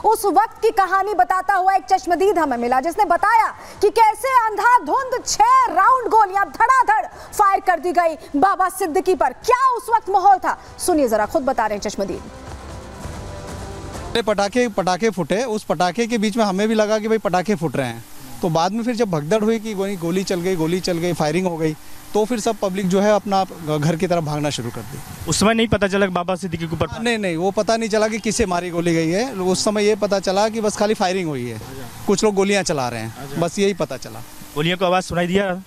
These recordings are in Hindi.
उस वक्त की कहानी बताता हुआ एक चश्मदीद हमें मिला, जिसने बताया कि कैसे अंधाधुंध 6 राउंड गोलियां धड़ाधड़ फायर कर दी गई बाबा सिद्दीकी पर। क्या उस वक्त माहौल था, सुनिए जरा, खुद बता रहे हैं चश्मदीद। पटाखे फूटे, उस पटाखे के बीच में हमें भी लगा कि भाई पटाखे फूट रहे हैं। तो बाद में फिर जब भगदड़ हुई कि गोली चल गई, फायरिंग हो गई, तो फिर सब पब्लिक जो है अपना घर की तरफ भागना शुरू कर दी। उस समय नहीं पता चला कि बाबा सिद्दीकी के ऊपर? नहीं, वो पता नहीं चला कि किसे मारी गोली गई है। उस समय ये पता चला कि बस खाली फायरिंग हुई है, कुछ लोग गोलियां चला रहे हैं, बस यही पता चला। गोलियों की आवाज़ सुनाई दिया?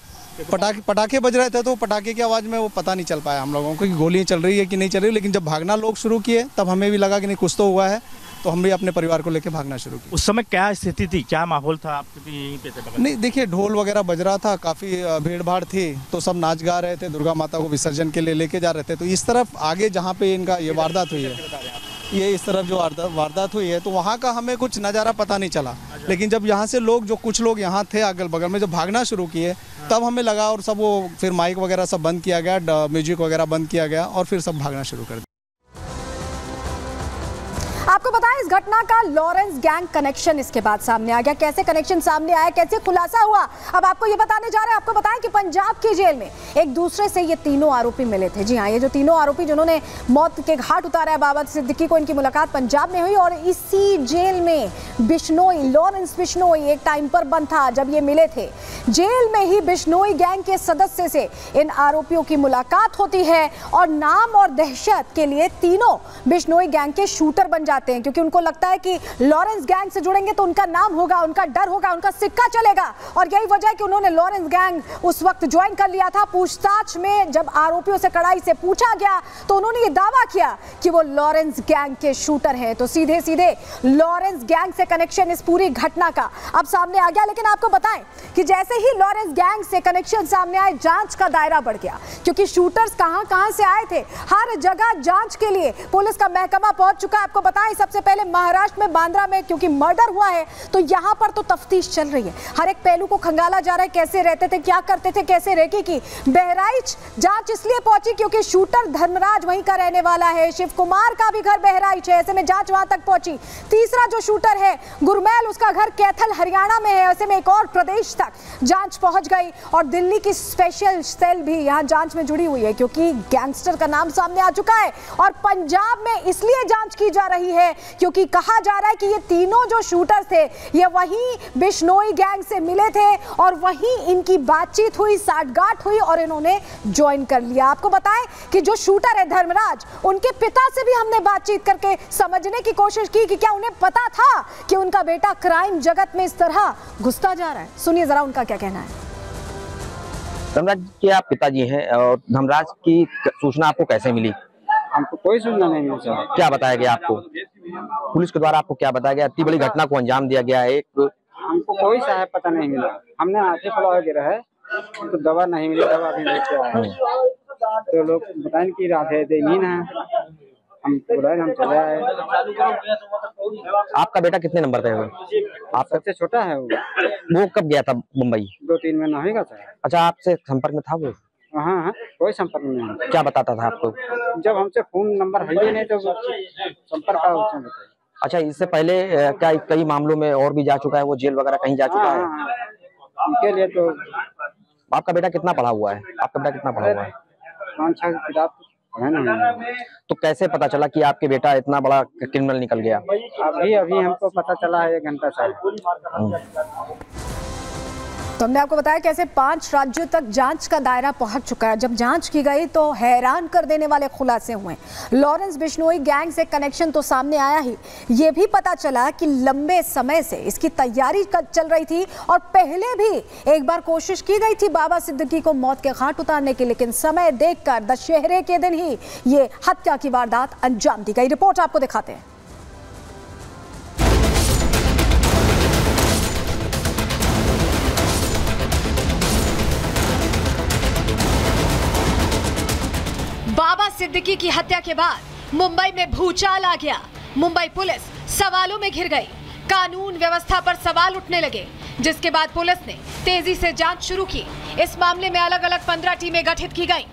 पटाखे बज रहे थे तो पटाखे की आवाज़ में वो पता नहीं चल पाया हम लोगों को कि गोलियां चल रही है कि नहीं चल रही। लेकिन जब भागना लोग शुरू किए तब हमें भी लगा कि नहीं, कुछ तो हुआ है, तो हम भी अपने परिवार को लेकर भागना शुरू किया। उस समय क्या स्थिति थी, क्या माहौल था आपके यहीं पे? नहीं, देखिए ढोल वगैरह बज रहा था, काफ़ी भीड़ भाड़ थी, तो सब नाच गा रहे थे, दुर्गा माता को विसर्जन के लिए लेके जा रहे थे। तो इस तरफ आगे जहाँ पे इनका ये वारदात हुई है, ये इस तरफ जो वारदात हुई है, तो वहाँ का हमें कुछ नज़ारा पता नहीं चला। लेकिन जब यहाँ से कुछ लोग यहाँ थे अगल बगल में, जब भागना शुरू किए तब हमें लगा, और सब वो फिर माइक वगैरह सब बंद किया गया, म्यूजिक वगैरह बंद किया गया, और फिर सब भागना शुरू कर दिया। आपको बताएं, इस घटना का लॉरेंस गैंग कनेक्शन इसके बाद सामने आ गया। कैसे कनेक्शन सामने आया, कैसे खुलासा हुआ, अब आपको ये बताने जा रहे हैं। आपको बताएं कि पंजाब की जेल में एक दूसरे से ये तीनों आरोपी मिले थे। जी हाँ, ये जो तीनों आरोपी जिन्होंने मौत के घाट उतारा है बाबा सिद्दीकी को, इनकी मुलाकात पंजाब में हुई। और इसी जेल में लॉरेंस बिश्नोई एक टाइम पर बंद था जब ये मिले थे। जेल में ही बिश्नोई गैंग के सदस्य से इन आरोपियों की मुलाकात होती है और नाम और दहशत के लिए तीनों बिश्नोई गैंग के शूटर बन जाते हैं, क्योंकि उनको लगता है कि लॉरेंस गैंग से जुड़ेंगे तो उनका नाम होगा, उनका डर होगा, उनका सिक्का चलेगा। और यही वजह है कि उन्होंने लॉरेंस गैंग उस वक्त ज्वाइन कर लिया था। पूछताछ में जब आरोपियों से कड़ाई से पूछा गया तो उन्होंने ये दावा किया कि वो लॉरेंस गैंग के शूटर हैं। तो सीधे सीधे लॉरेंस गैंग से कनेक्शन इस पूरी घटना का अब सामने आ गया। लेकिन आपको बताएं कि जैसे ही लॉरेंस गैंग से कनेक्शन सामने आए, जांच का दायरा बढ़ गया, क्योंकि शूटर्स कहां से आए थे। हर जगह जांच के लिए पुलिस का महकमा पहुंच चुका है। आपको बताएं, सबसे पहले महाराष्ट्र में बांद्रा में क्योंकि मर्डर हुआ है, तो यहां पर तो तफ्तीश चल रही है। हर एक पहलू को खंगाला जा रहा है, कैसे रहते थे, क्या करते थे, कैसे रेकी की। बहराइच जांच इसलिए पहुंची क्योंकि शूटर धर्मराज वहीं का रहने वाला है। शिव कुमार का भी घर बहराइच है, ऐसे में जांच वहां तक पहुंची। तीसरा जो शूटर है गुरमैल, उसका घर कैथल हरियाणा में है, ऐसे में एक और प्रदेश तक जांच पहुंच गई। और दिल्ली की स्पेशल सेल भी यहां जांच में जुड़ी हुई है, क्योंकि गैंगस्टर का नाम सामने आ चुका है। और पंजाब में इसलिए जांच की जा रही है क्योंकि कहा जा रहा है कि ये तीनों जो शूटर थे ये वहीं बिश्नोई गैंग से मिले थे और वहीं इनकी बातचीत हुई, साठगांठ हुई और इन्होंने ज्वाइन कर लिया। आपको बताएं कि जो शूटर है धर्मराज, उनके पिता से भी हमने बातचीत करके समझने की कोशिश की कि क्या उन्हें पता था कि उनका बेटा क्राइम जगत में इस तरह घुसता जा रहा है। सुनिए जरा उनका क्या कहना है। धर्मराज के आप पिताजी हैं, और धर्मराज की सूचना आपको कैसे मिली? हमको कोई सूचना नहीं मिली सर। क्या बताया गया आपको? पुलिस के द्वारा आपको क्या बताया गया? इतनी बड़ी घटना को अंजाम दिया गया है। हमको कोई सहायता पता नहीं मिला। हमने आगे फला गिरा है तो दवा नहीं मिली, दवा अभी लेके आए तो लोग बताएं कि राधे नींद है, हम बुलाए, हम चले आए। आपका बेटा कितने नंबर पे है? आप सबसे छोटा है वो कब गया था मुंबई? 2-3 महीना होगा सर। अच्छा, आपसे संपर्क में था वो? हाँ, कोई संपर्क नहीं। क्या बताता था आपको? जब हमसे फोन नंबर है ही नहीं तो संपर्क का। अच्छा, इससे पहले क्या कई मामलों में और भी जा चुका है वो, जेल वगैरह कहीं जा चुका है? उनके लिए तो। आपका बेटा कितना पढ़ा हुआ है? 5-6 किताब है ना। तो कैसे पता चला कि आपके बेटा इतना बड़ा क्रिमिनल निकल गया? अभी हमको पता चला है 1 घंटा से। तो हमने आपको बताया कैसे 5 राज्यों तक जांच का दायरा पहुंच चुका है। जब जांच की गई तो हैरान कर देने वाले खुलासे हुए। लॉरेंस बिश्नोई गैंग से कनेक्शन तो सामने आया ही, ये भी पता चला कि लंबे समय से इसकी तैयारी चल रही थी और पहले भी एक बार कोशिश की गई थी बाबा सिद्दीकी को मौत के घाट उतारने की, लेकिन समय देखकर दशहरे के दिन ही ये हत्या की वारदात अंजाम दी गई। रिपोर्ट आपको दिखाते हैं। बाबा सिद्दीकी की हत्या के बाद मुंबई में भूचाल आ गया। मुंबई पुलिस सवालों में घिर गई। कानून व्यवस्था पर सवाल उठने लगे, जिसके बाद पुलिस ने तेजी से जांच शुरू की। इस मामले में अलग अलग 15 टीमें गठित की गई।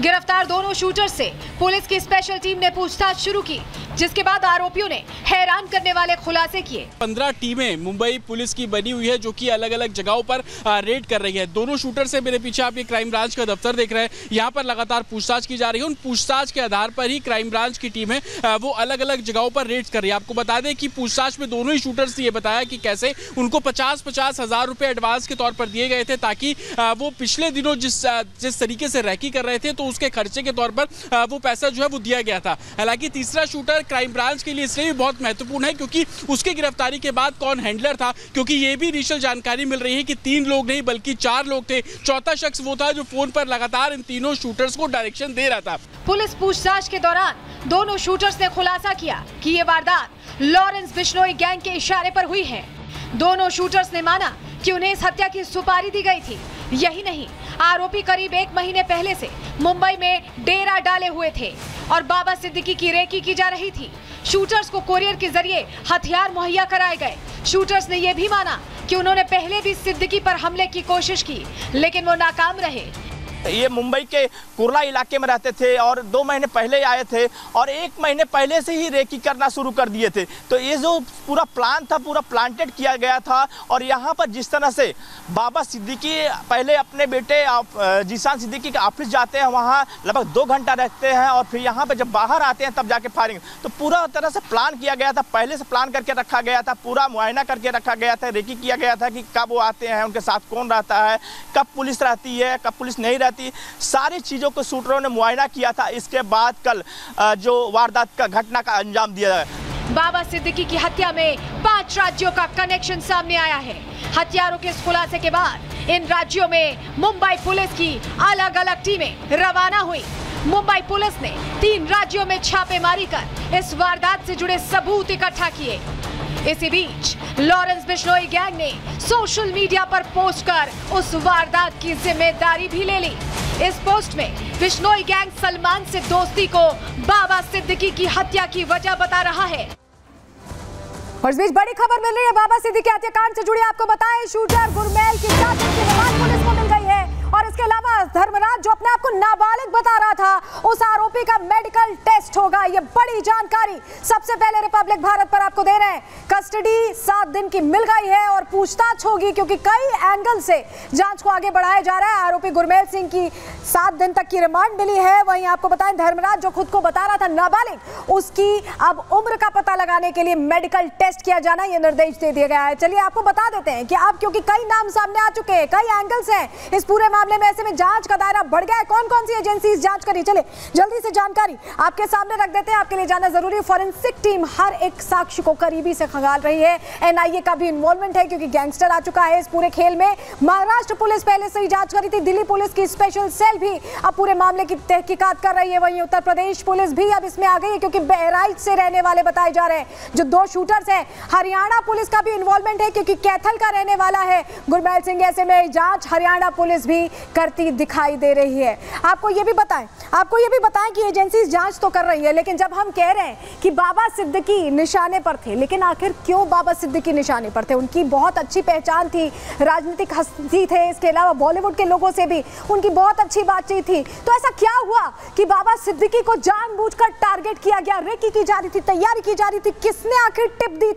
गिरफ्तार दोनों शूटर से पुलिस की स्पेशल टीम ने पूछताछ शुरू की। जिसके बाद आरोपियों ने हैरान करने वाले खुलासे किए। 15 टीमें मुंबई पुलिस की बनी हुई है जो कि अलग अलग जगहों पर रेड कर रही है। दोनों शूटर से मेरे पीछे आप ये क्राइम ब्रांच का दफ्तर देख रहे हैं, यहाँ पर लगातार पूछताछ की जा रही है। उन पूछताछ के आधार पर ही क्राइम ब्रांच की टीम है वो अलग अलग जगहों पर रेड कर रही है। आपको बता दें कि पूछताछ में दोनों ही शूटर्स ने ये बताया कि कैसे उनको 50-50 हज़ार रुपए एडवांस के तौर पर दिए गए थे ताकि वो पिछले दिनों जिस तरीके से रैकी कर रहे थे तो उसके खर्चे के तौर पर वो पैसा जो है वो दिया गया था। हालांकि तीसरा शूटर क्राइम ब्रांच के लिए इसलिए भी बहुत महत्वपूर्ण है क्योंकि उसकी गिरफ्तारी के बाद कौन हैंडलर था, क्योंकि ये भी इनिशियल जानकारी मिल रही है कि 3 लोग नहीं बल्कि 4 लोग थे। चौथा शख्स वो था जो फोन पर लगातार इन तीनों शूटर्स को डायरेक्शन दे रहा था। पुलिस पूछताछ के दौरान दोनों शूटर्स ने खुलासा किया कि ये वारदात लॉरेंस बिश्नोई गैंग के इशारे पर हुई है। दोनों शूटर्स ने माना कि उन्हें इस हत्या की सुपारी दी गई थी। यही नहीं, आरोपी करीब 1 महीने पहले से मुंबई में डेरा डाले हुए थे और बाबा सिद्दीकी की रेकी की जा रही थी। शूटर्स को कोरियर के जरिए हथियार मुहैया कराए गए। शूटर्स ने यह भी माना कि उन्होंने पहले भी सिद्दीकी पर हमले की कोशिश की लेकिन वो नाकाम रहे। ये मुंबई के कुर्ला इलाके में रहते थे और 2 महीने पहले आए थे और 1 महीने पहले से ही रेकी करना शुरू कर दिए थे। तो ये जो पूरा प्लान था पूरा प्लांटेड किया गया था। और यहाँ पर जिस तरह से बाबा सिद्दीकी पहले अपने बेटे जीशान सिद्दीकी के ऑफिस जाते हैं, वहाँ लगभग 2 घंटा रहते हैं और फिर यहाँ पर जब बाहर आते हैं तब जाके फायरिंग। तो पूरा तरह से प्लान किया गया था, पहले से प्लान करके रखा गया था, पूरा मुआयना करके रखा गया था, रेकी किया गया था कि कब वो आते हैं, उनके साथ कौन रहता है, कब पुलिस रहती है, कब पुलिस नहीं रहती, सारी चीजों को शूटरों ने मुआयना किया था। इसके बाद कल जो वारदात का घटना का अंजाम दिया है। बाबा सिद्दीकी की हत्या में 5 राज्यों का कनेक्शन सामने आया है। हत्यारों के इस खुलासे के बाद इन राज्यों में मुंबई पुलिस की अलग अलग टीमें रवाना हुई। मुंबई पुलिस ने 3 राज्यों में छापेमारी कर इस वारदात से जुड़े सबूत इकट्ठा किए। इसी बीच लॉरेंस बिश्नोई गैंग ने सोशल मीडिया पर पोस्ट कर उस वारदात की जिम्मेदारी भी ले ली। इस पोस्ट में बिश्नोई गैंग सलमान से दोस्ती को बाबा सिद्दीकी की हत्या की वजह बता रहा है। और इस बीच बड़ी खबर मिल रही है बाबा सिद्दीकी हत्याकांड से जुड़ी। आपको बताएं शूटर गुरमेल की चाचा की रिमांड पुलिस को मिल गई है और इसके अलावा धर्मराज जो अपने आप को नाबालिग बता रहा था उस आरोपी का मेडिकल टेस्ट होगा। ये बड़ी जानकारी सबसे पहले रिपब्लिक भारत पर आपको दे रहे हैं। कस्टडी 7 दिन की मिल गई है और पूछताछ होगी क्योंकि कई एंगल से जांच को आगे बढ़ाया जा रहा है। आरोपी गुरमेल सिंह की 7 दिन तक की रिमांड मिली है। वहीं आपको बताएं धर्मराज जो खुद को बता रहा था नाबालिग, उसकी अब उम्र का पता लगाने के लिए मेडिकल टेस्ट किया जाना ये निर्देश दे दिया गया है। चलिए आपको बता देते हैं कि अब क्योंकि कई नाम सामने आ चुके हैं, कई एंगल्स हैं इस पूरे मामले में, ऐसे में जांच का दायरा बढ़ गया है। कौन कौन सी एजेंसी जांच करी, चले जल्दी से जानकारी आपके सामने रख देते हैं। आपके लिए जानना जरूरी है, फॉरेंसिक टीम हर एक साक्ष्य को करीबी से खंगाल रही है। एनआईए का भी इन्वॉल्वमेंट है क्योंकि गैंगस्टर आ चुका है इस पूरे खेल में। महाराष्ट्र पुलिस पहले से ही जांच करी थी, दिल्ली पुलिस की स्पेशल सेल भी अब पूरे मामले की तहकीकात कर रही है। वहीं उत्तर प्रदेश पुलिस भी अब इसमें आ गई है क्योंकि बहराइच से रहने वाले बताए जा रहे हैं जो 2 शूटर्स हैं। हरियाणा पुलिस का भी इन्वॉल्वमेंट है क्योंकि कैथल का रहने वाला है गुरमेल सिंह। ऐसे में जांच हरियाणा पुलिस भी करती दिखाई दे रही है। आपको ये भी बताएं कि एजेंसी जांच तो कर रही है, लेकिन जब हम कह रहे हैं कि बाबा सिद्दीकी निशाने पर थे, लेकिन आखिर क्यों बाबा सिद्दीकी निशाने पर थे? उनकी बहुत अच्छी पहचान थी, राजनीतिक हस्ती थे, इसके अलावा बॉलीवुड के लोगों से भी उनकी बहुत अच्छी बातचीत थी। तो ऐसा क्या हुआ कि बाबा सिद्दीकी को जानबूझकर टारगेट किया गया, रेकी की जा रही थी, तैयारी की जा रही थी? किसने आखिर टिप दी